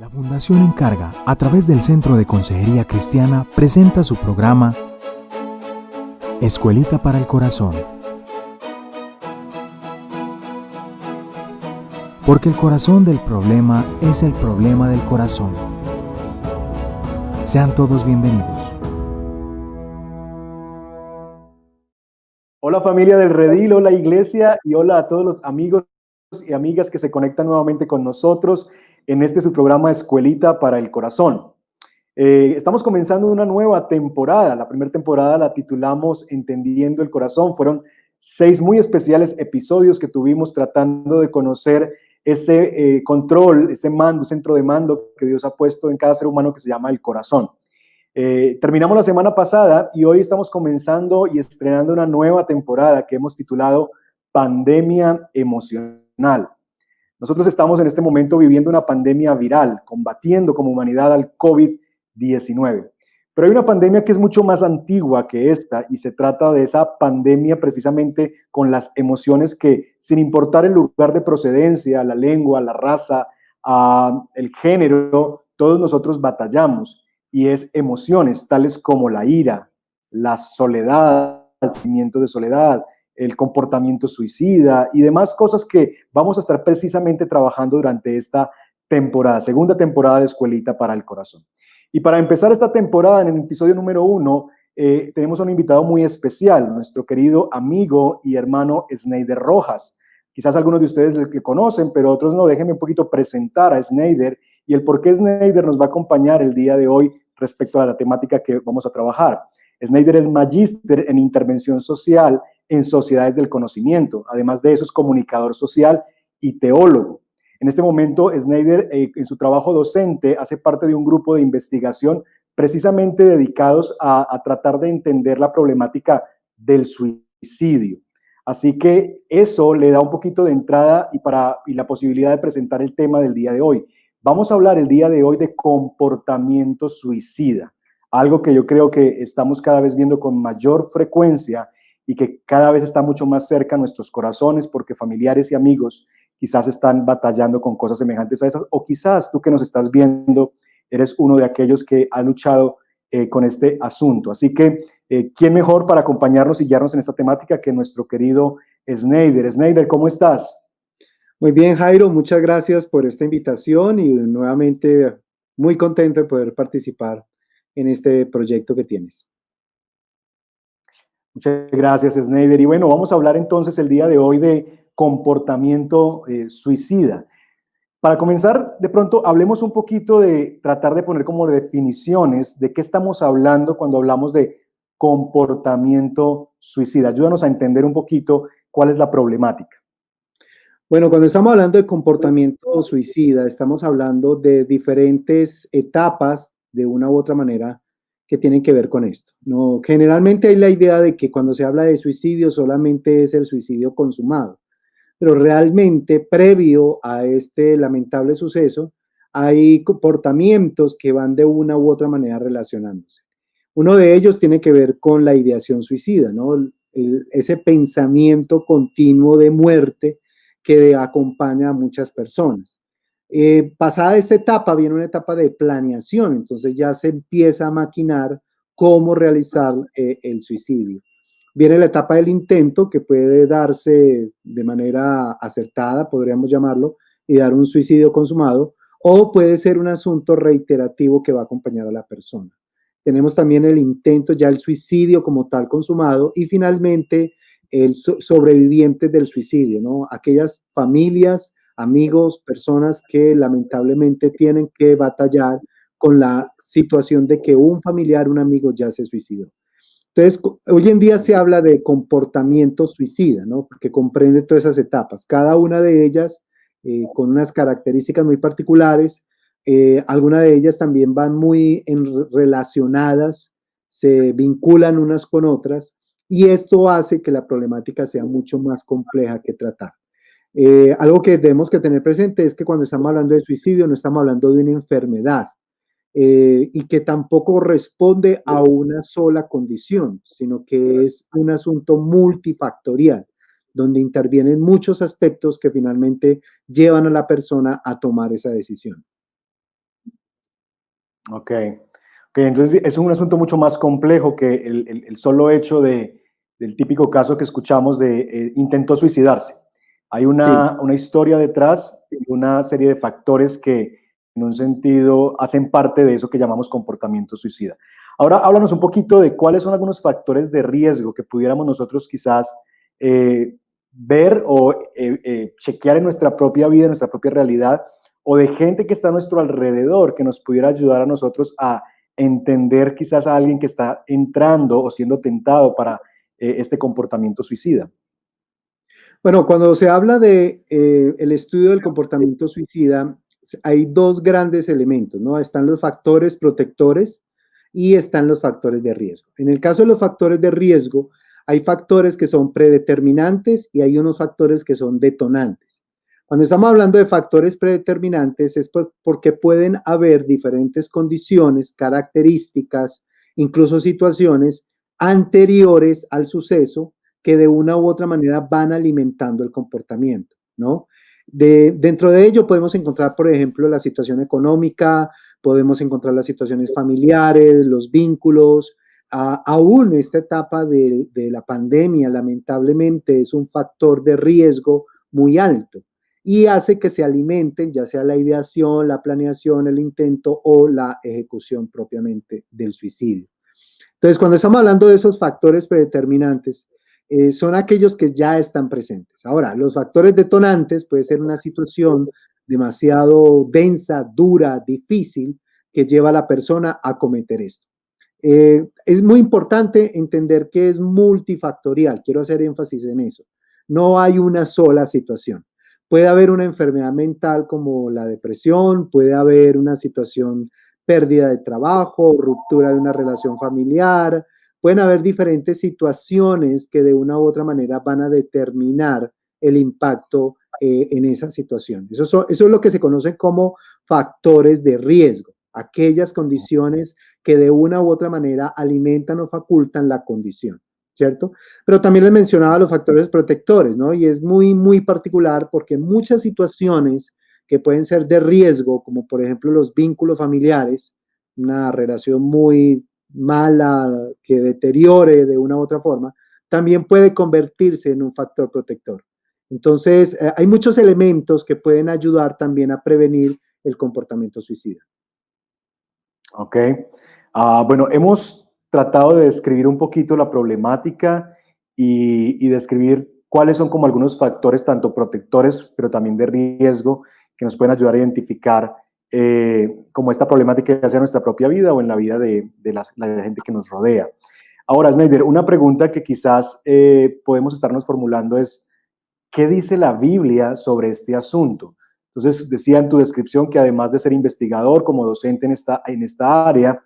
La Fundación Encarga, a través del Centro de Consejería Cristiana, presenta su programa Escuelita para el Corazón. Porque el corazón del problema es el problema del corazón. Sean todos bienvenidos. Hola familia del Redil, hola iglesia y hola a todos los amigos y amigas que se conectan nuevamente con nosotros en su programa Escuelita para el Corazón. Estamos comenzando una nueva temporada. La primera temporada la titulamos Entendiendo el Corazón. Fueron 6 muy especiales episodios que tuvimos tratando de conocer ese control, ese mando, centro de mando que Dios ha puesto en cada ser humano que se llama el corazón. Terminamos la semana pasada y hoy estamos comenzando y estrenando una nueva temporada que hemos titulado Pandemia Emocional. Nosotros estamos en este momento viviendo una pandemia viral, combatiendo como humanidad al COVID-19. Pero hay una pandemia que es mucho más antigua que esta y se trata de esa pandemia precisamente con las emociones que, sin importar el lugar de procedencia, la lengua, la raza, el género, todos nosotros batallamos. Y es emociones tales como la ira, la soledad, el sentimiento de soledad, el comportamiento suicida y demás cosas que vamos a estar precisamente trabajando durante esta temporada, segunda temporada de Escuelita para el Corazón. Y para empezar esta temporada, en el episodio número 1, tenemos a un invitado muy especial, nuestro querido amigo y hermano Sneider Rojas. Quizás algunos de ustedes le conocen, pero otros no. Déjenme un poquito presentar a Sneider y el por qué Sneider nos va a acompañar el día de hoy respecto a la temática que vamos a trabajar. Sneider es magíster en intervención social en sociedades del conocimiento. Además de eso, es comunicador social y teólogo. En este momento, Sneider, en su trabajo docente, hace parte de un grupo de investigación precisamente dedicados a tratar de entender la problemática del suicidio. Así que eso le da un poquito de entrada y la posibilidad de presentar el tema del día de hoy. Vamos a hablar el día de hoy de comportamiento suicida, algo que yo creo que estamos cada vez viendo con mayor frecuencia y que cada vez está mucho más cerca a nuestros corazones porque familiares y amigos quizás están batallando con cosas semejantes a esas, o quizás tú que nos estás viendo eres uno de aquellos que ha luchado con este asunto. Así que, ¿quién mejor para acompañarnos y guiarnos en esta temática que nuestro querido Sneider? Sneider, ¿cómo estás? Muy bien, Jairo, muchas gracias por esta invitación y nuevamente muy contento de poder participar en este proyecto que tienes. Muchas gracias, Sneider. Y bueno, vamos a hablar entonces el día de hoy de comportamiento suicida. Para comenzar, de pronto, hablemos un poquito de tratar de poner como definiciones de qué estamos hablando cuando hablamos de comportamiento suicida. Ayúdanos a entender un poquito cuál es la problemática. Bueno, cuando estamos hablando de comportamiento suicida, estamos hablando de diferentes etapas de una u otra manera que tienen que ver con esto. No, generalmente hay la idea de que cuando se habla de suicidio solamente es el suicidio consumado, pero realmente previo a este lamentable suceso hay comportamientos que van de una u otra manera relacionándose. Uno de ellos tiene que ver con la ideación suicida, ¿no? Ese pensamiento continuo de muerte que acompaña a muchas personas. Pasada esta etapa viene una etapa de planeación, entonces ya se empieza a maquinar cómo realizar el suicidio. Viene la etapa del intento, que puede darse de manera acertada, podríamos llamarlo, y dar un suicidio consumado, o puede ser un asunto reiterativo que va a acompañar a la persona. Tenemos también el intento, ya el suicidio como tal consumado, y finalmente el sobreviviente del suicidio, ¿no? Aquellas familias, amigos, personas que lamentablemente tienen que batallar con la situación de que un familiar, un amigo ya se suicidó. Entonces, hoy en día se habla de comportamiento suicida, ¿no? Porque comprende todas esas etapas, cada una de ellas con unas características muy particulares. Algunas de ellas también van muy relacionadas, se vinculan unas con otras, y esto hace que la problemática sea mucho más compleja que tratar. Algo que debemos que tener presente es que cuando estamos hablando de suicidio no estamos hablando de una enfermedad, y que tampoco responde a una sola condición, sino que es un asunto multifactorial, donde intervienen muchos aspectos que finalmente llevan a la persona a tomar esa decisión. Ok. Ok, entonces es un asunto mucho más complejo que el solo hecho del típico caso que escuchamos de intentó suicidarse. Hay Sí. una historia detrás y una serie de factores que en un sentido hacen parte de eso que llamamos comportamiento suicida. Ahora háblanos un poquito de cuáles son algunos factores de riesgo que pudiéramos nosotros quizás ver o chequear en nuestra propia vida, en nuestra propia realidad, o de gente que está a nuestro alrededor que nos pudiera ayudar a nosotros a entender quizás a alguien que está entrando o siendo tentado para este comportamiento suicida. Bueno, cuando se habla de el estudio del comportamiento suicida, hay dos grandes elementos, ¿no? Están los factores protectores y están los factores de riesgo. En el caso de los factores de riesgo, hay factores que son predeterminantes y hay unos factores que son detonantes. Cuando estamos hablando de factores predeterminantes es porque pueden haber diferentes condiciones, características, incluso situaciones anteriores al suceso que de una u otra manera van alimentando el comportamiento, ¿no? Dentro de ello podemos encontrar, por ejemplo, la situación económica, podemos encontrar las situaciones familiares, los vínculos. Aún esta etapa de la pandemia, lamentablemente, es un factor de riesgo muy alto y hace que se alimenten ya sea la ideación, la planeación, el intento o la ejecución propiamente del suicidio. Entonces, cuando estamos hablando de esos factores predeterminantes, son aquellos que ya están presentes. Ahora, los factores detonantes puede ser una situación demasiado densa, dura, difícil, que lleva a la persona a cometer esto. Es muy importante entender que es multifactorial, quiero hacer énfasis en eso. No hay una sola situación. Puede haber una enfermedad mental como la depresión, puede haber una situación, pérdida de trabajo, ruptura de una relación familiar, pueden haber diferentes situaciones que de una u otra manera van a determinar el impacto en esa situación. Eso es lo que se conoce como factores de riesgo, aquellas condiciones que de una u otra manera alimentan o facultan la condición, ¿cierto? Pero también les mencionaba los factores protectores, ¿no? Y es muy, muy particular porque muchas situaciones que pueden ser de riesgo, como por ejemplo los vínculos familiares, una relación muy mala que deteriore de una u otra forma, también puede convertirse en un factor protector. Entonces, hay muchos elementos que pueden ayudar también a prevenir el comportamiento suicida. Ok. Bueno, hemos tratado de describir un poquito la problemática y describir cuáles son como algunos factores, tanto protectores, pero también de riesgo, que nos pueden ayudar a identificar como esta problemática, ya sea en nuestra propia vida o en la vida de la gente que nos rodea. Ahora, Snyder, una pregunta que quizás podemos estarnos formulando es, ¿qué dice la Biblia sobre este asunto? Entonces, decía en tu descripción que además de ser investigador como docente en esta área,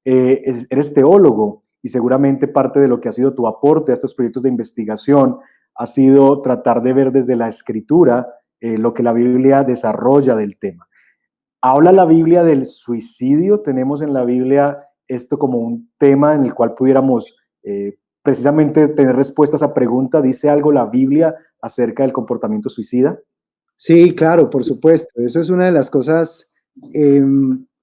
eres teólogo y seguramente parte de lo que ha sido tu aporte a estos proyectos de investigación ha sido tratar de ver desde la escritura lo que la Biblia desarrolla del tema. ¿Habla la Biblia del suicidio? ¿Tenemos en la Biblia esto como un tema en el cual pudiéramos precisamente tener respuesta a esa pregunta? ¿Dice algo la Biblia acerca del comportamiento suicida? Sí, claro, por supuesto. Eso es una de las cosas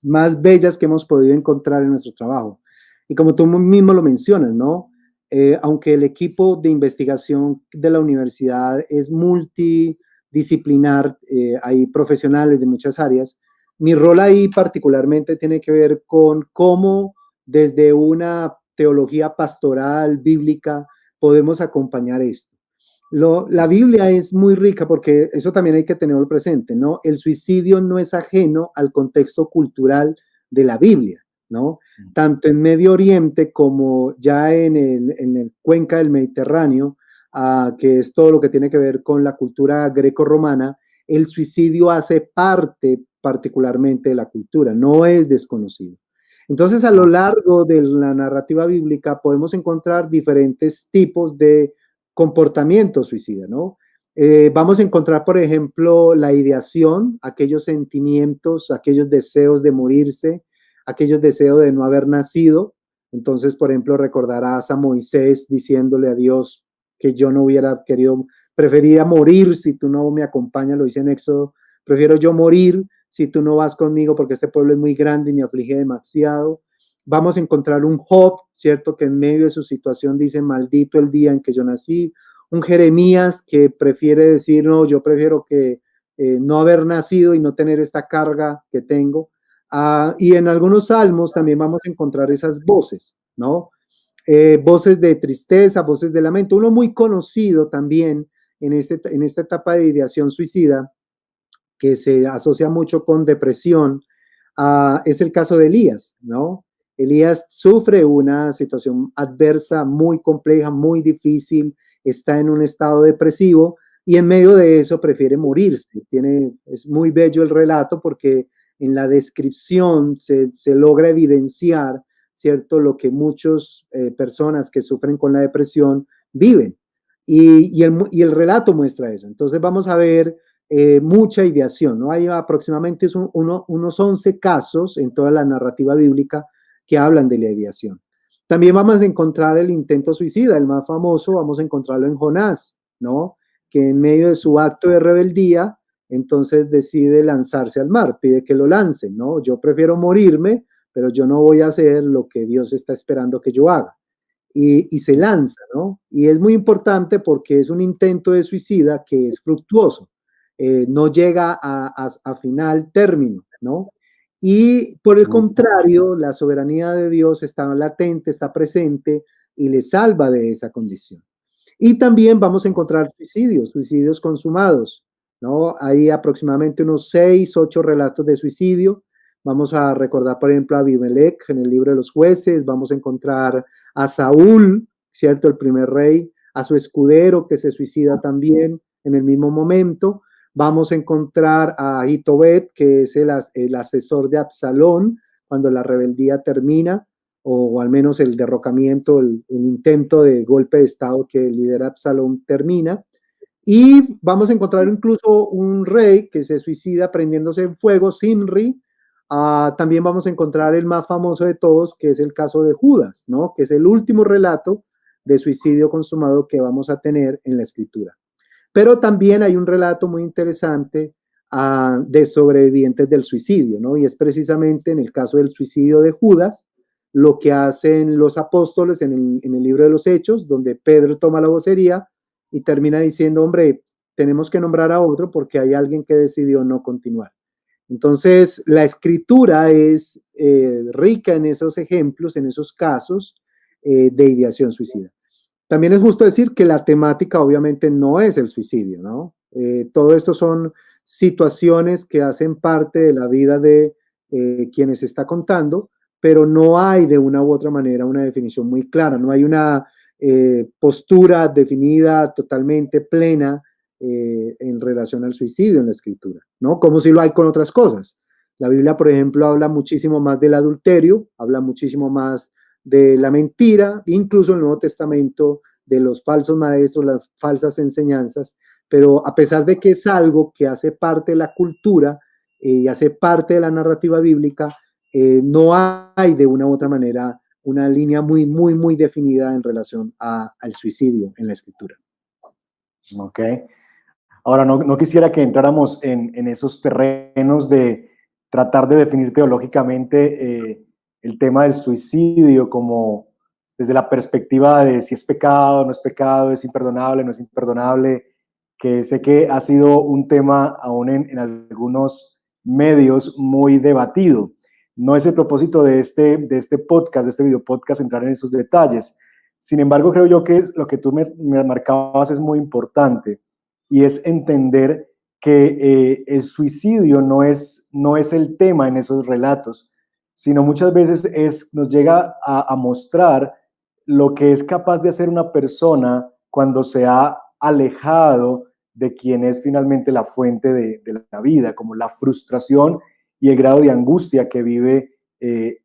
más bellas que hemos podido encontrar en nuestro trabajo. Y como tú mismo lo mencionas, ¿no? Aunque el equipo de investigación de la universidad es multidisciplinar, hay profesionales de muchas áreas, mi rol ahí particularmente tiene que ver con cómo desde una teología pastoral, bíblica, podemos acompañar esto. La Biblia es muy rica porque eso también hay que tenerlo presente, ¿no? El suicidio no es ajeno al contexto cultural de la Biblia, ¿no? Tanto en Medio Oriente como ya en el cuenca del Mediterráneo, que es todo lo que tiene que ver con la cultura greco-romana, el suicidio hace parte particularmente de la cultura, no es desconocido. Entonces, a lo largo de la narrativa bíblica podemos encontrar diferentes tipos de comportamiento suicida, ¿no? Vamos a encontrar, por ejemplo, la ideación, aquellos sentimientos, aquellos deseos de morirse, aquellos deseos de no haber nacido. Entonces, por ejemplo, recordarás a Moisés diciéndole a Dios que yo no hubiera querido, preferiría morir si tú no me acompañas, lo dice en Éxodo, prefiero yo morir si tú no vas conmigo porque este pueblo es muy grande y me aflige demasiado. Vamos a encontrar un Job, ¿cierto? Que en medio de su situación dice, maldito el día en que yo nací. Un Jeremías que prefiere decir, no, yo prefiero que no haber nacido y no tener esta carga que tengo. Y en algunos salmos también vamos a encontrar esas voces, ¿no? Voces de tristeza, voces de lamento. Uno muy conocido también en esta etapa de ideación suicida, que se asocia mucho con depresión, es el caso de Elías, ¿no? Elías sufre una situación adversa muy compleja, muy difícil, está en un estado depresivo y en medio de eso prefiere morirse. Es muy bello el relato porque en la descripción se logra evidenciar, ¿cierto?, lo que muchas personas que sufren con la depresión viven. Y el relato muestra eso. Entonces vamos a ver mucha ideación, ¿no? Hay aproximadamente unos 11 casos en toda la narrativa bíblica que hablan de la ideación. También vamos a encontrar el intento suicida, el más famoso, vamos a encontrarlo en Jonás, ¿no? Que en medio de su acto de rebeldía, entonces decide lanzarse al mar, pide que lo lancen, ¿no? Yo prefiero morirme, pero yo no voy a hacer lo que Dios está esperando que yo haga. Y se lanza, ¿no? Y es muy importante porque es un intento de suicida que es fructuoso. No llega a final término, ¿no? Y por el contrario, la soberanía de Dios está latente, está presente y le salva de esa condición. Y también vamos a encontrar suicidios consumados, ¿no? Hay aproximadamente unos 6, 8 relatos de suicidio. Vamos a recordar, por ejemplo, a Abimelech en el libro de los jueces, vamos a encontrar a Saúl, ¿cierto? El primer rey, a su escudero que se suicida también en el mismo momento. Vamos a encontrar a Ahitobet, que es el asesor de Absalón, cuando la rebeldía termina, o al menos el derrocamiento, el intento de golpe de Estado que lidera Absalón termina. Y vamos a encontrar incluso un rey que se suicida prendiéndose en fuego, Simri. También vamos a encontrar el más famoso de todos, que es el caso de Judas, ¿no? Que es el último relato de suicidio consumado que vamos a tener en la escritura. Pero también hay un relato muy interesante de sobrevivientes del suicidio, ¿no? Y es precisamente en el caso del suicidio de Judas, lo que hacen los apóstoles en el libro de los Hechos, donde Pedro toma la vocería y termina diciendo, hombre, tenemos que nombrar a otro porque hay alguien que decidió no continuar. Entonces, la escritura es rica en esos ejemplos, en esos casos de ideación suicida. También es justo decir que la temática obviamente no es el suicidio, ¿no? Todo esto son situaciones que hacen parte de la vida de quienes está contando, pero no hay de una u otra manera una definición muy clara, no hay una postura definida totalmente plena en relación al suicidio en la escritura, ¿no? Como si lo hay con otras cosas. La Biblia, por ejemplo, habla muchísimo más del adulterio, habla muchísimo más de la mentira, incluso en el Nuevo Testamento, de los falsos maestros, las falsas enseñanzas, pero a pesar de que es algo que hace parte de la cultura y hace parte de la narrativa bíblica, no hay de una u otra manera una línea muy, muy, muy definida en relación al suicidio en la escritura. Ok. Ahora, no quisiera que entráramos en esos terrenos de tratar de definir teológicamente el tema del suicidio como desde la perspectiva de si es pecado, no es pecado, es imperdonable, no es imperdonable, que sé que ha sido un tema aún en algunos medios muy debatido. No es el propósito de este podcast, de este video podcast, entrar en esos detalles. Sin embargo, creo yo que lo que tú me marcabas es muy importante, y es entender que el suicidio no es el tema en esos relatos, sino muchas veces nos llega a mostrar lo que es capaz de hacer una persona cuando se ha alejado de quien es finalmente la fuente de la vida, como la frustración y el grado de angustia que vive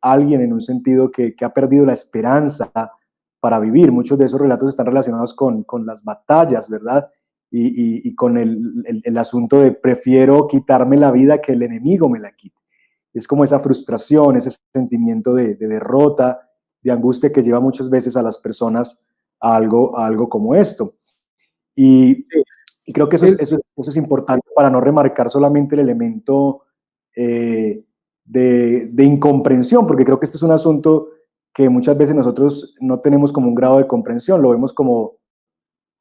alguien en un sentido que ha perdido la esperanza para vivir. Muchos de esos relatos están relacionados con las batallas, ¿verdad? Y con el asunto de prefiero quitarme la vida que el enemigo me la quite. Es como esa frustración, ese sentimiento de derrota, de angustia que lleva muchas veces a las personas a algo como esto. Y creo que eso es importante para no remarcar solamente el elemento de incomprensión, porque creo que este es un asunto que muchas veces nosotros no tenemos como un grado de comprensión, lo vemos como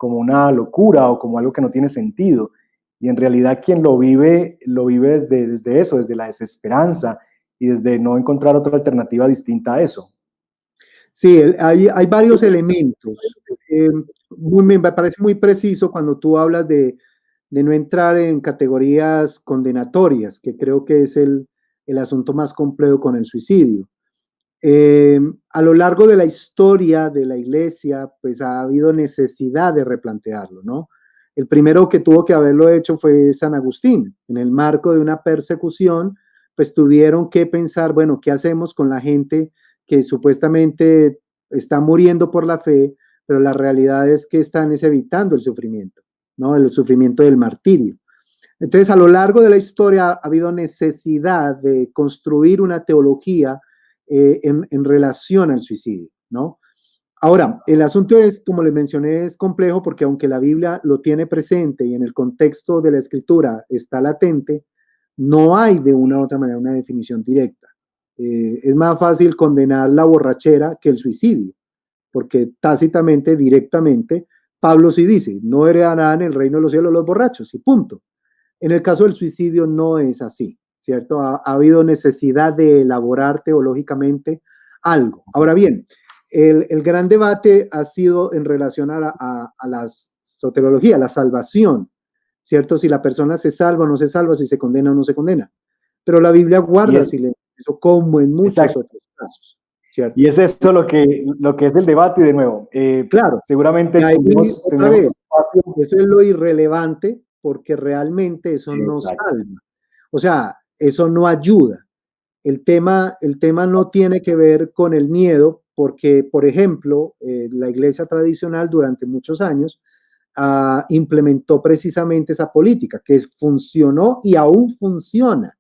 una locura o como algo que no tiene sentido. Y en realidad quien lo vive desde eso, desde la desesperanza y desde no encontrar otra alternativa distinta a eso. Sí, hay varios elementos. Me parece muy preciso cuando tú hablas de no entrar en categorías condenatorias, que creo que es el asunto más complejo con el suicidio. A lo largo de la historia de la iglesia, pues ha habido necesidad de replantearlo, ¿no? El primero que tuvo que haberlo hecho fue San Agustín. En el marco de una persecución, pues tuvieron que pensar, bueno, ¿qué hacemos con la gente que supuestamente está muriendo por la fe, pero la realidad es que están evitando el sufrimiento, ¿no? El sufrimiento del martirio. Entonces, a lo largo de la historia ha habido necesidad de construir una teología en relación al suicidio, ¿no? Ahora, el asunto es, como les mencioné, es complejo porque aunque la Biblia lo tiene presente y en el contexto de la escritura está latente, no hay de una u otra manera una definición directa. Es más fácil condenar la borrachera que el suicidio, porque tácitamente, directamente, Pablo sí dice, no heredarán el reino de los cielos los borrachos, y punto. En el caso del suicidio no es así, ¿cierto? Ha habido necesidad de elaborar teológicamente algo. Ahora bien, el gran debate ha sido en relación a la soteriología, la salvación, ¿cierto? Si la persona se salva o no se salva, si se condena o no se condena. Pero la Biblia guarda silencio, como en muchos otros casos, ¿cierto? Y es eso lo que es el debate, y de nuevo, claro, seguramente tendremos eso es lo irrelevante, porque realmente eso no salva. O sea, eso no ayuda. El tema no tiene que ver con el miedo, porque, por ejemplo, la iglesia tradicional durante muchos años implementó precisamente esa política, que funcionó y aún funciona,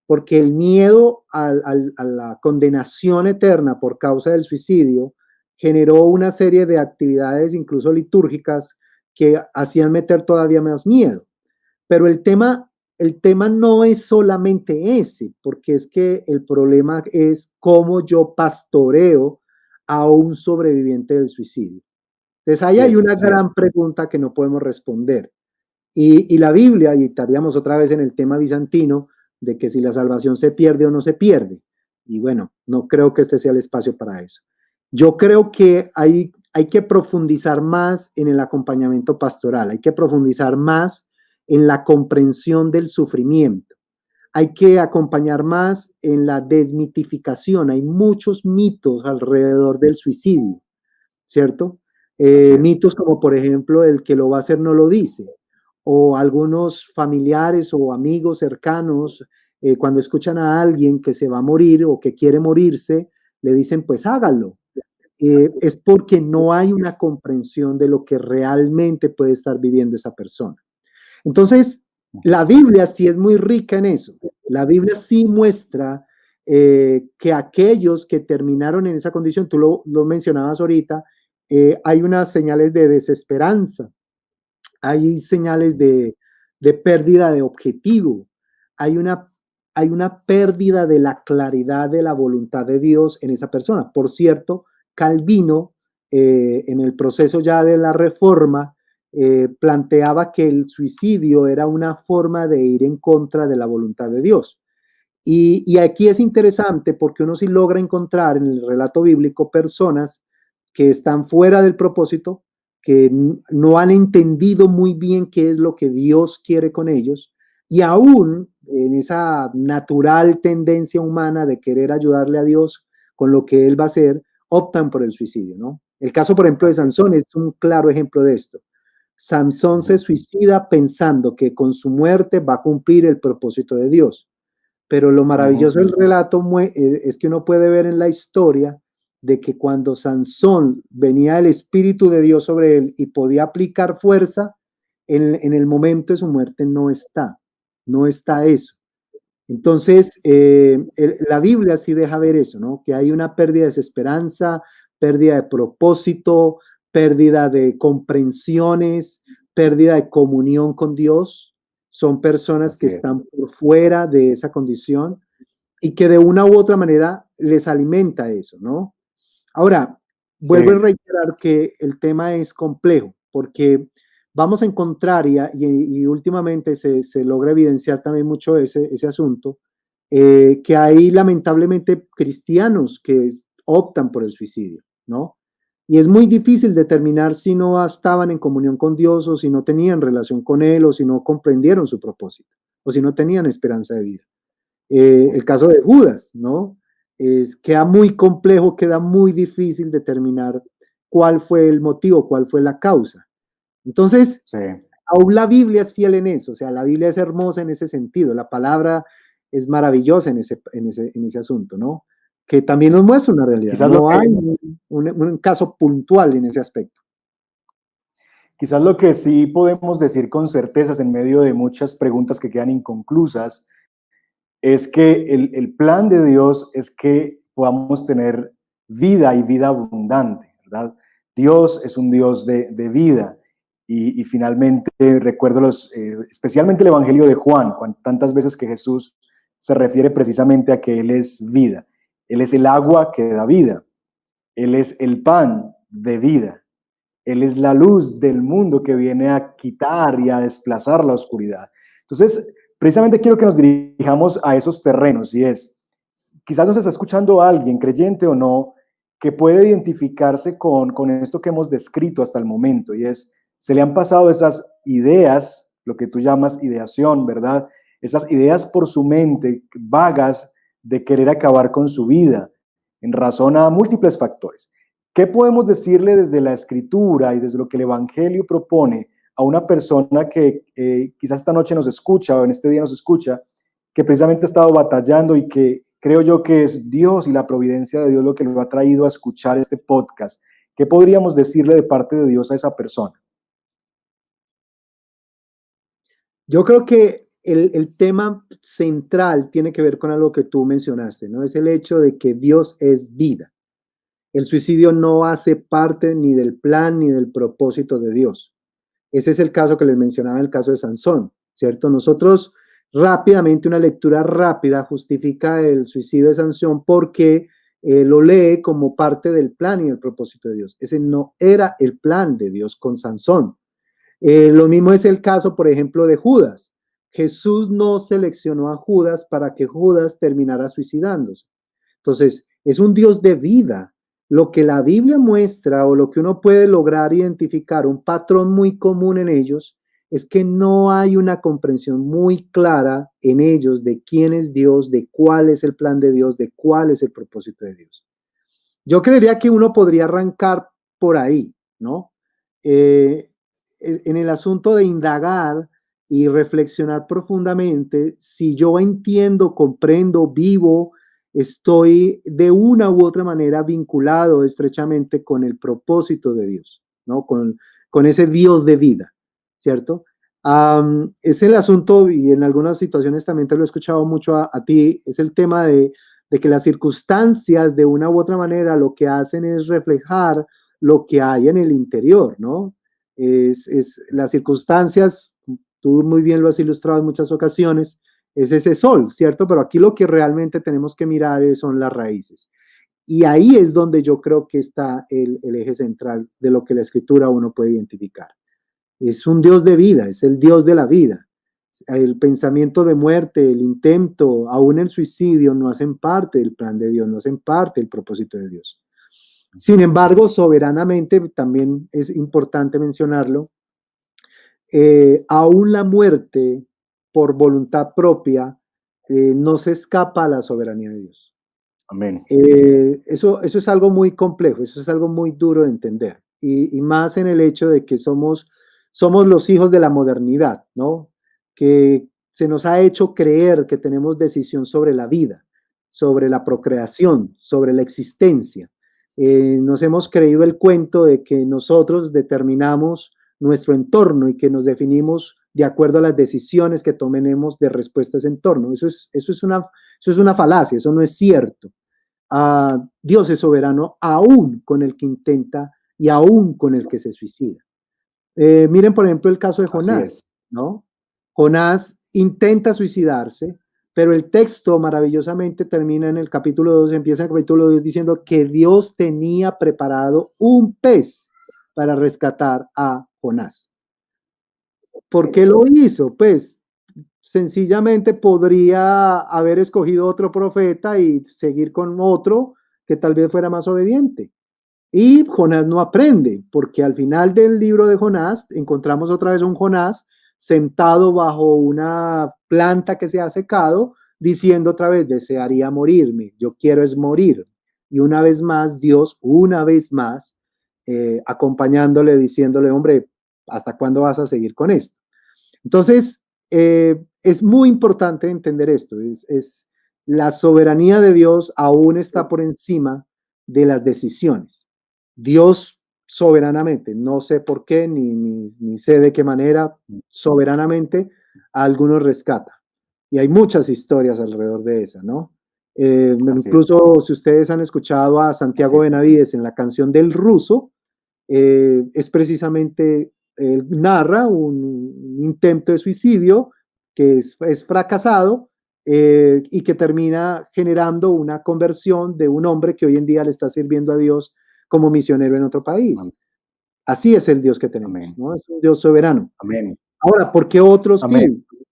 porque el miedo a la condenación eterna por causa del suicidio generó una serie de actividades, incluso litúrgicas, que hacían meter todavía más miedo. Pero el tema no es solamente ese, porque es que el problema es cómo yo pastoreo a un sobreviviente del suicidio. Entonces ahí hay una gran pregunta que no podemos responder. Y la Biblia, y estaríamos otra vez en el tema bizantino, de que si la salvación se pierde o no se pierde. Y bueno, no creo que este sea el espacio para eso. Yo creo que hay que profundizar más en el acompañamiento pastoral, hay que profundizar más en la comprensión del sufrimiento. Hay que acompañar más en la desmitificación. Hay muchos mitos alrededor del suicidio, ¿cierto? Mitos como, por ejemplo, el que lo va a hacer no lo dice, o algunos familiares o amigos cercanos, cuando escuchan a alguien que se va a morir o que quiere morirse, le dicen, pues hágalo. Es porque no hay una comprensión de lo que realmente puede estar viviendo esa persona. Entonces, la Biblia sí es muy rica en eso. La Biblia sí muestra que aquellos que terminaron en esa condición, tú lo mencionabas ahorita, hay unas señales de desesperanza, hay señales de pérdida de objetivo, hay una pérdida de la claridad de la voluntad de Dios en esa persona. Por cierto, Calvino, en el proceso ya de la Reforma, planteaba que el suicidio era una forma de ir en contra de la voluntad de Dios. Y aquí es interesante porque uno sí logra encontrar en el relato bíblico personas que están fuera del propósito, que no han entendido muy bien qué es lo que Dios quiere con ellos, y aún en esa natural tendencia humana de querer ayudarle a Dios con lo que Él va a hacer, optan por el suicidio, ¿no? El caso, por ejemplo, de Sansón es un claro ejemplo de esto. Sansón se suicida pensando que con su muerte va a cumplir el propósito de Dios. Pero lo maravilloso del relato es que uno puede ver en la historia de que cuando Sansón venía el Espíritu de Dios sobre él y podía aplicar fuerza, en el momento de su muerte no está eso. Entonces, la Biblia sí deja ver eso, ¿no? Que hay una pérdida de desesperanza, pérdida de propósito, pérdida de comprensiones, pérdida de comunión con Dios, son personas que Así es. están por fuera de esa condición y que de una u otra manera les alimenta eso, ¿no? Ahora, vuelvo a Sí, reiterar que el tema es complejo, porque vamos a encontrar, y últimamente se logra evidenciar también mucho ese asunto, que hay lamentablemente cristianos que optan por el suicidio, ¿no? Y es muy difícil determinar si no estaban en comunión con Dios o si no tenían relación con Él o si no comprendieron su propósito o si no tenían esperanza de vida. El caso de Judas, ¿no? Queda muy complejo, queda muy difícil determinar cuál fue el motivo, cuál fue la causa. Entonces, sí. aún la Biblia es fiel en eso, o sea, la Biblia es hermosa en ese sentido, la palabra es maravillosa en ese asunto, ¿no? Que también nos muestra una realidad, Quizás lo no que, hay un caso puntual en ese aspecto. quizás lo que sí podemos decir con certezas en medio de muchas preguntas que quedan inconclusas es que el plan de Dios es que podamos tener vida y vida abundante, ¿verdad? Dios es un Dios de vida. Y finalmente recuerdo especialmente el Evangelio de Juan, tantas veces que Jesús se refiere precisamente a que Él es vida. Él es el agua que da vida. Él es el pan de vida. Él es la luz del mundo que viene a quitar y a desplazar la oscuridad. Entonces, precisamente quiero que nos dirijamos a esos terrenos y quizás nos está escuchando alguien, creyente o no, que puede identificarse con esto que hemos descrito hasta el momento y se le han pasado esas ideas, lo que tú llamas ideación, ¿verdad? Esas ideas por su mente vagas de querer acabar con su vida en razón a múltiples factores. ¿Qué podemos decirle desde la escritura y desde lo que el Evangelio propone a una persona que quizás esta noche nos escucha o en este día nos escucha, que precisamente ha estado batallando y que creo yo que es Dios y la providencia de Dios lo que lo ha traído a escuchar este podcast? ¿Qué podríamos decirle de parte de Dios a esa persona? Yo creo que el tema central tiene que ver con algo que tú mencionaste, ¿no? Es el hecho de que Dios es vida. El suicidio no hace parte ni del plan ni del propósito de Dios. Ese es el caso que les mencionaba, el caso de Sansón, ¿cierto? Nosotros rápidamente, una lectura rápida justifica el suicidio de Sansón porque lo lee como parte del plan y el propósito de Dios. Ese no era el plan de Dios con Sansón. Lo mismo es el caso, por ejemplo, de Judas. Jesús no seleccionó a Judas para que Judas terminara suicidándose. Entonces, es un Dios de vida. Lo que la Biblia muestra o lo que uno puede lograr identificar, un patrón muy común en ellos, es que no hay una comprensión muy clara en ellos de quién es Dios, de cuál es el plan de Dios, de cuál es el propósito de Dios. Yo creería que uno podría arrancar por ahí, ¿no? Eh, en el asunto de indagar y reflexionar profundamente, si yo entiendo, comprendo, vivo, estoy de una u otra manera vinculado estrechamente con el propósito de Dios, ¿no? Con ese Dios de vida, ¿cierto? Es el asunto, y en algunas situaciones también te lo he escuchado mucho a ti, es el tema de que las circunstancias de una u otra manera lo que hacen es reflejar lo que hay en el interior, ¿no? Las circunstancias, tú muy bien lo has ilustrado en muchas ocasiones, es ese sol, ¿cierto? Pero aquí lo que realmente tenemos que mirar son las raíces. Y ahí es donde yo creo que está el eje central de lo que la escritura uno puede identificar. Es un Dios de vida, es el Dios de la vida. El pensamiento de muerte, el intento, aún el suicidio no hacen parte del plan de Dios, no hacen parte del propósito de Dios. Sin embargo, soberanamente, también es importante mencionarlo, aún la muerte por voluntad propia no se escapa a la soberanía de Dios. Amén. Eso es algo muy complejo, eso es algo muy duro de entender, y más en el hecho de que somos los hijos de la modernidad, ¿no? Que se nos ha hecho creer que tenemos decisión sobre la vida, sobre la procreación, sobre la existencia. Nos hemos creído el cuento de que nosotros determinamos nuestro entorno y que nos definimos de acuerdo a las decisiones que tomemos de respuesta a ese entorno. Eso es una falacia, eso no es cierto. Dios es soberano aún con el que intenta y aún con el que se suicida. Miren, por ejemplo, el caso de Así Jonás, es. ¿no? Jonás intenta suicidarse, pero el texto maravillosamente termina en el capítulo 2, empieza en el capítulo 2 diciendo que Dios tenía preparado un pez para rescatar a Jonás. ¿Por qué lo hizo? Pues sencillamente podría haber escogido otro profeta y seguir con otro que tal vez fuera más obediente. Y Jonás no aprende, porque al final del libro de Jonás encontramos otra vez un Jonás sentado bajo una planta que se ha secado, diciendo otra vez, desearía morirme, yo quiero es morir. Y una vez más, Dios, una vez más, acompañándole, diciéndole, hombre, ¿hasta cuándo vas a seguir con esto? Entonces, es muy importante entender esto, es la soberanía de Dios aún está por encima de las decisiones. Dios soberanamente, no sé por qué, ni sé de qué manera, soberanamente a algunos rescata. Y hay muchas historias alrededor de esa, ¿no? Incluso si ustedes han escuchado a Santiago Benavides en la canción del ruso, es precisamente, él narra un intento de suicidio que es fracasado y que termina generando una conversión de un hombre que hoy en día le está sirviendo a Dios como misionero en otro país. Amén. Así es el Dios que tenemos, ¿no? Es un Dios soberano. Amén. Ahora, ¿por qué otros Amén. sí?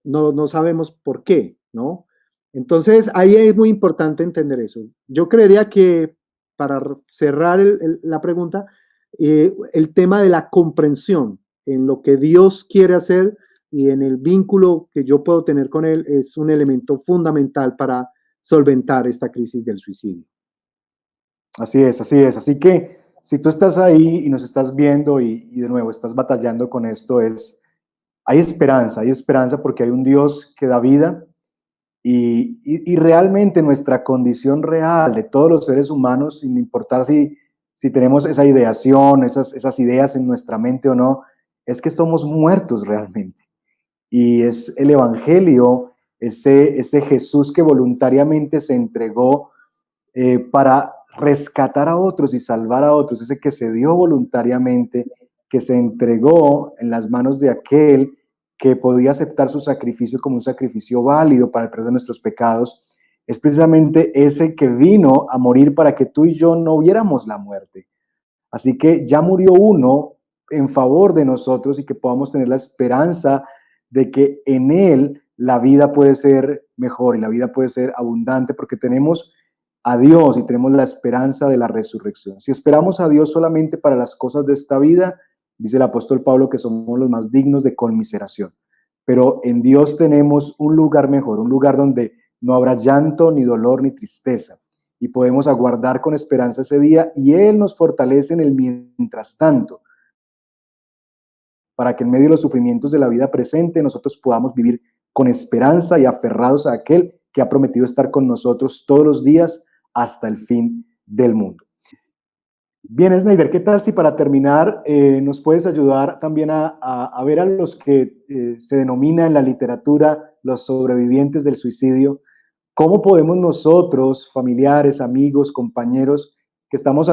No sabemos por qué, ¿no? Entonces, ahí es muy importante entender eso. Yo creería que para cerrar la pregunta, el tema de la comprensión en lo que Dios quiere hacer y en el vínculo que yo puedo tener con Él es un elemento fundamental para solventar esta crisis del suicidio. Así es, así es. Así que si tú estás ahí y nos estás viendo y de nuevo estás batallando con esto, hay esperanza porque hay un Dios que da vida y realmente nuestra condición real de todos los seres humanos, sin importar si tenemos esa ideación, esas ideas en nuestra mente o no, es que somos muertos realmente. Y es el Evangelio, ese Jesús que voluntariamente se entregó para rescatar a otros y salvar a otros, ese que se dio voluntariamente, que se entregó en las manos de aquel que podía aceptar su sacrificio como un sacrificio válido para el perdón de nuestros pecados, es precisamente ese que vino a morir para que tú y yo no viéramos la muerte. Así que ya murió uno en favor de nosotros y que podamos tener la esperanza de que en él la vida puede ser mejor y la vida puede ser abundante porque tenemos a Dios y tenemos la esperanza de la resurrección. Si esperamos a Dios solamente para las cosas de esta vida, dice el apóstol Pablo que somos los más dignos de conmiseración. Pero en Dios tenemos un lugar mejor, un lugar donde no habrá llanto, ni dolor, ni tristeza. Y podemos aguardar con esperanza ese día y Él nos fortalece en el mientras tanto, para que en medio de los sufrimientos de la vida presente nosotros podamos vivir con esperanza y aferrados a aquel que ha prometido estar con nosotros todos los días hasta el fin del mundo. Bien, Snyder, ¿qué tal si para terminar nos puedes ayudar también a ver a los que se denomina en la literatura los sobrevivientes del suicidio? ¿Cómo podemos nosotros, familiares, amigos, compañeros, que estamos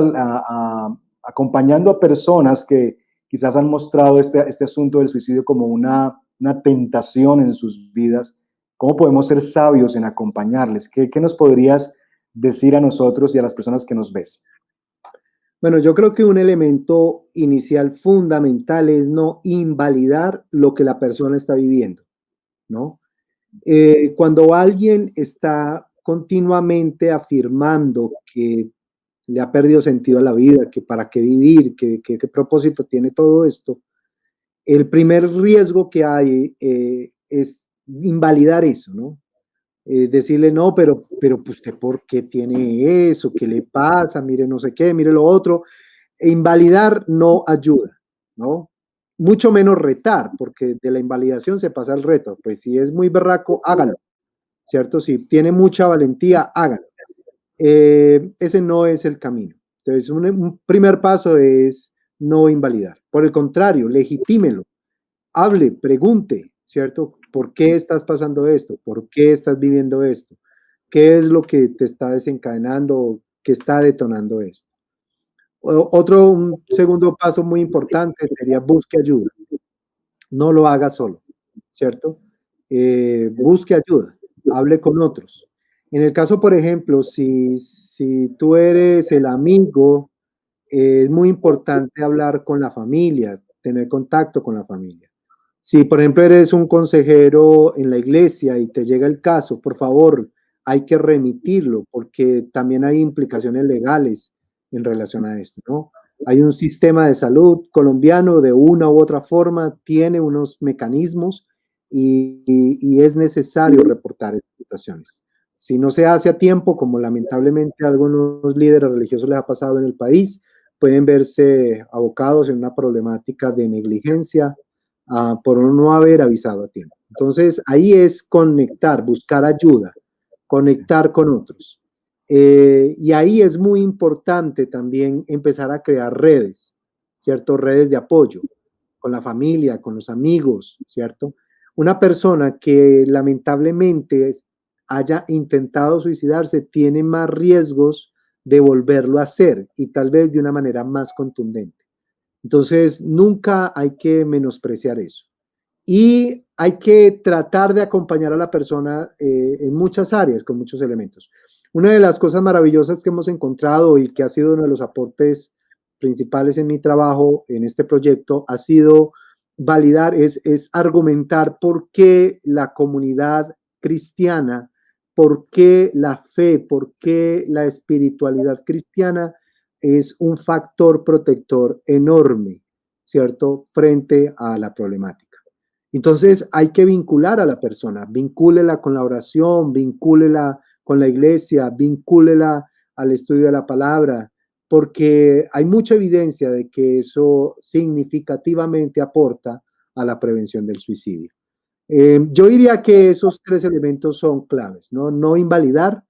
acompañando a personas que quizás han mostrado este asunto del suicidio como una tentación en sus vidas, cómo podemos ser sabios en acompañarles? ¿Qué nos podrías decir a nosotros y a las personas que nos ves? Bueno, yo creo que un elemento inicial fundamental es no invalidar lo que la persona está viviendo, ¿no? Cuando alguien está continuamente afirmando que le ha perdido sentido a la vida, que para qué vivir, qué propósito tiene todo esto, el primer riesgo que hay es invalidar eso, ¿no? Decirle, no, pero pues, ¿usted por qué tiene eso? ¿Qué le pasa? Mire no sé qué, mire lo otro. E invalidar no ayuda, ¿no? Mucho menos retar, porque de la invalidación se pasa al reto. Pues si es muy berraco, hágalo, ¿cierto? Si tiene mucha valentía, hágalo. Ese no es el camino. Entonces, un primer paso es no invalidar. Por el contrario, legitímelo, hable, pregunte, ¿cierto? ¿Por qué estás pasando esto? ¿Por qué estás viviendo esto? ¿Qué es lo que te está desencadenando, que está detonando esto? Un segundo paso muy importante sería busque ayuda. No lo haga solo, ¿cierto? Busque ayuda, hable con otros. En el caso, por ejemplo, si tú eres el amigo, es muy importante hablar con la familia, tener contacto con la familia. Si, por ejemplo, eres un consejero en la iglesia y te llega el caso, por favor, hay que remitirlo porque también hay implicaciones legales en relación a esto, ¿no? Hay un sistema de salud colombiano de una u otra forma, tiene unos mecanismos y es necesario reportar estas situaciones. Si no se hace a tiempo, como lamentablemente a algunos líderes religiosos les ha pasado en el país, pueden verse abocados en una problemática de negligencia por no haber avisado a tiempo. Entonces, ahí es conectar, buscar ayuda, conectar con otros. Y ahí es muy importante también empezar a crear redes, ¿cierto? Redes de apoyo con la familia, con los amigos, ¿cierto? Una persona que lamentablemente haya intentado suicidarse tiene más riesgos de volverlo a hacer y tal vez de una manera más contundente. Entonces, nunca hay que menospreciar eso. Y hay que tratar de acompañar a la persona en muchas áreas, con muchos elementos. Una de las cosas maravillosas que hemos encontrado y que ha sido uno de los aportes principales en mi trabajo en este proyecto ha sido validar, es argumentar por qué la comunidad cristiana, por qué la fe, por qué la espiritualidad cristiana es un factor protector enorme, ¿cierto?, frente a la problemática. Entonces hay que vincular a la persona, vincúlela con la oración, vincúlela con la iglesia, vincúlela al estudio de la palabra, porque hay mucha evidencia de que eso significativamente aporta a la prevención del suicidio. Yo diría que esos tres elementos son claves, ¿no? No invalidar,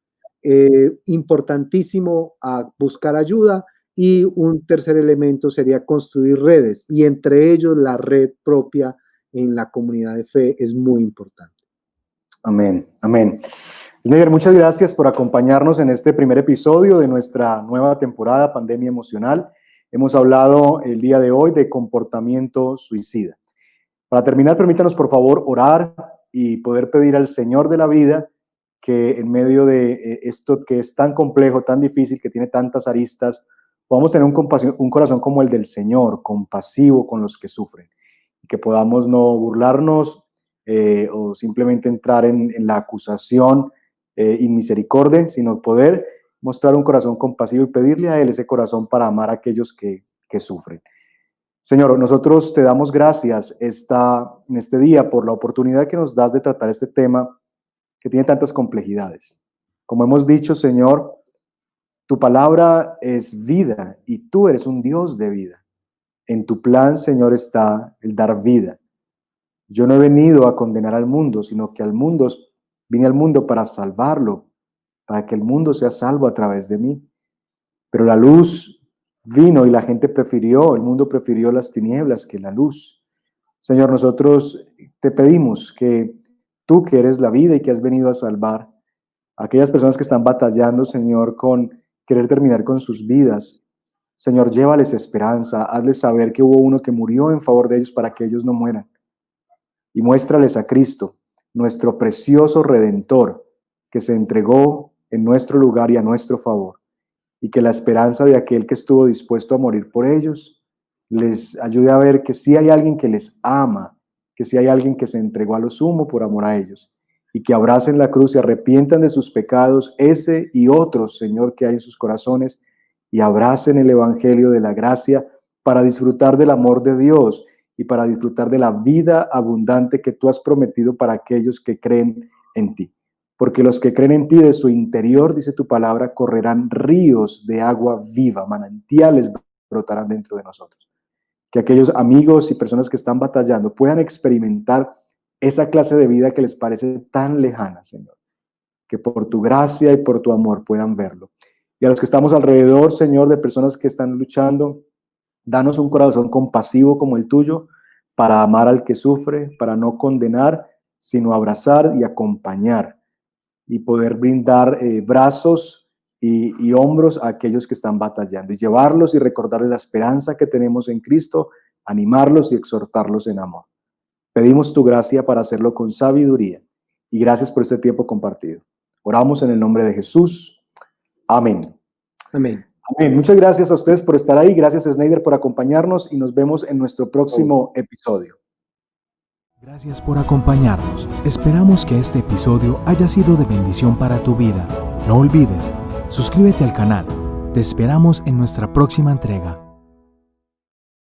importantísimo a buscar ayuda, y un tercer elemento sería construir redes, y entre ellos la red propia en la comunidad de fe es muy importante. Amén, amén. Sneijder, muchas gracias por acompañarnos en este primer episodio de nuestra nueva temporada Pandemia Emocional. Hemos hablado el día de hoy de comportamiento suicida. Para terminar, permítanos por favor orar y poder pedir al Señor de la vida que en medio de esto que es tan complejo, tan difícil, que tiene tantas aristas, podamos tener un corazón como el del Señor, compasivo con los que sufren, y que podamos no burlarnos o simplemente entrar en la acusación inmisericordia, sino poder mostrar un corazón compasivo y pedirle a Él ese corazón para amar a aquellos que sufren. Señor, nosotros te damos gracias en este día por la oportunidad que nos das de tratar este tema que tiene tantas complejidades. Como hemos dicho, Señor, tu palabra es vida y tú eres un Dios de vida. En tu plan, Señor, está el dar vida. Yo no he venido a condenar al mundo, sino que vine al mundo para salvarlo, para que el mundo sea salvo a través de mí. Pero la luz vino y la gente el mundo prefirió las tinieblas que la luz. Señor, nosotros te pedimos que tú, que eres la vida y que has venido a salvar a aquellas personas que están batallando, Señor, con querer terminar con sus vidas, Señor, llévales esperanza, hazles saber que hubo uno que murió en favor de ellos para que ellos no mueran. Y muéstrales a Cristo, nuestro precioso Redentor, que se entregó en nuestro lugar y a nuestro favor. Y que la esperanza de aquel que estuvo dispuesto a morir por ellos les ayude a ver que sí hay alguien que les ama, que sí hay alguien que se entregó a lo sumo por amor a ellos, y que abracen la cruz y arrepientan de sus pecados, ese y otros, Señor, que hay en sus corazones, y abracen el evangelio de la gracia para disfrutar del amor de Dios y para disfrutar de la vida abundante que tú has prometido para aquellos que creen en ti. Porque los que creen en ti, de su interior, dice tu palabra, correrán ríos de agua viva, manantiales brotarán dentro de nosotros. Que aquellos amigos y personas que están batallando puedan experimentar esa clase de vida que les parece tan lejana, Señor. Que por tu gracia y por tu amor puedan verlo. Y a los que estamos alrededor, Señor, de personas que están luchando, danos un corazón compasivo como el tuyo para amar al que sufre, para no condenar, sino abrazar y acompañar, y poder brindar brazos y hombros a aquellos que están batallando, y llevarlos y recordarles la esperanza que tenemos en Cristo, animarlos y exhortarlos en amor. Pedimos tu gracia para hacerlo con sabiduría y gracias por este tiempo compartido. Oramos en el nombre de Jesús. Amén. Amén. Amén. Muchas gracias a ustedes por estar ahí. Gracias, Snyder, por acompañarnos y nos vemos en nuestro próximo episodio. Gracias por acompañarnos. Esperamos que este episodio haya sido de bendición para tu vida. No olvides, suscríbete al canal. Te esperamos en nuestra próxima entrega.